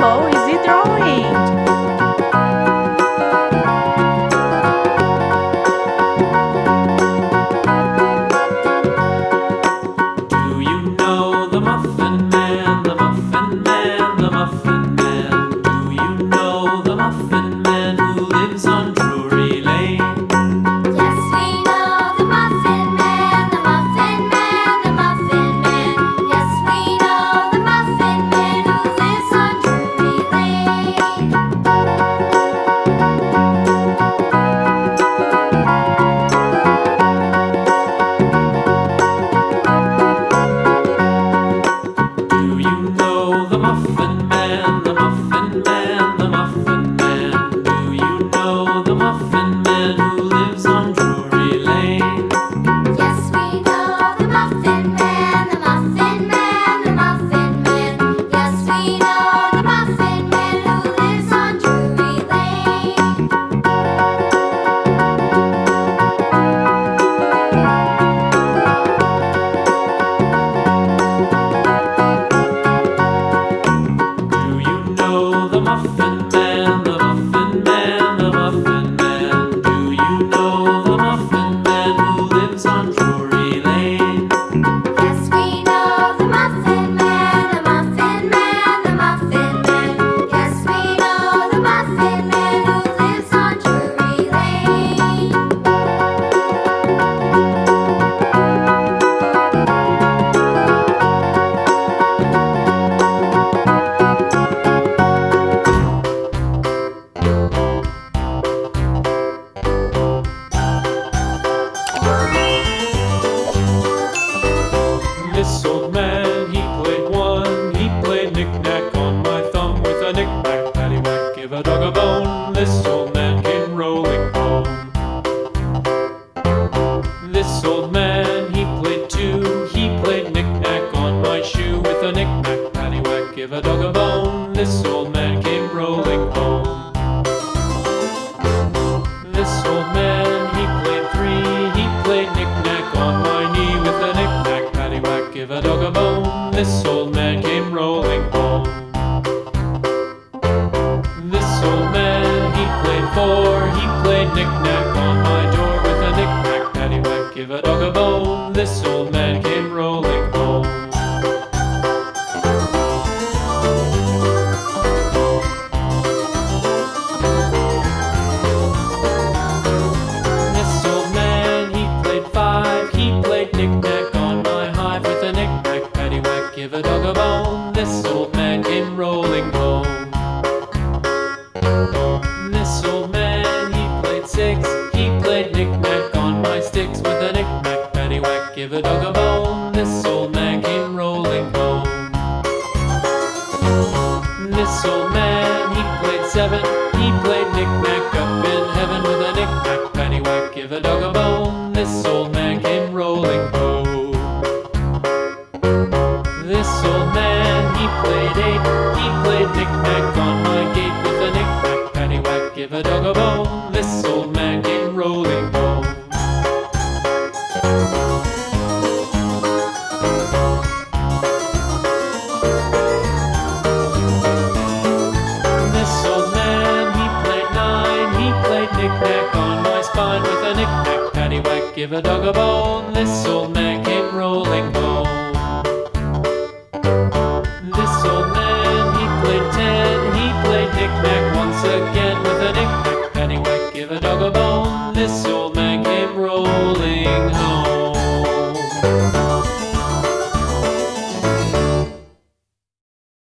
Rubble is he drawing? This old man, he played one. He played knick-knack on my thumb with a knick-knack, paddywhack, give a dog a bone. This old man came rolling home. This old man, he played two. He played knick-knack on my shoe with a knick-knack, paddywhack, give a dog a bone. This old man came rolling home. This old man, he played three. He played knick-knack on my knee with a knick-knack, paddywhack, give a dog a bone. This old man came rolling home. This old man, he played four. He played knick-knack on my door with a knick-knack, paddywhack, give a dog a bone. This old man came rolling home. This old man, he played five. He played knick-knack on my hive with a knick-knack, paddywhack, give a dog a bone. This old man came rolling home. This old man, he played six. He played knick-knack on my sticks with a knick-knack, paddywhack, give a dog a bone. This old man came rolling home. This old man, he played seven. He played knick-knack up in heaven with a knick-knack, paddywhack, give a dog a bone. This old man came rolling home. This old man, he played eight. He played knick-knack on my gate with a knick-knack, paddywhack, give a dog a bone. This old man came rolling home. This old man, he played nine. He played knick-knack on my spine with a knick-knack, paddywhack, give a dog a bone. This old man came rolling home.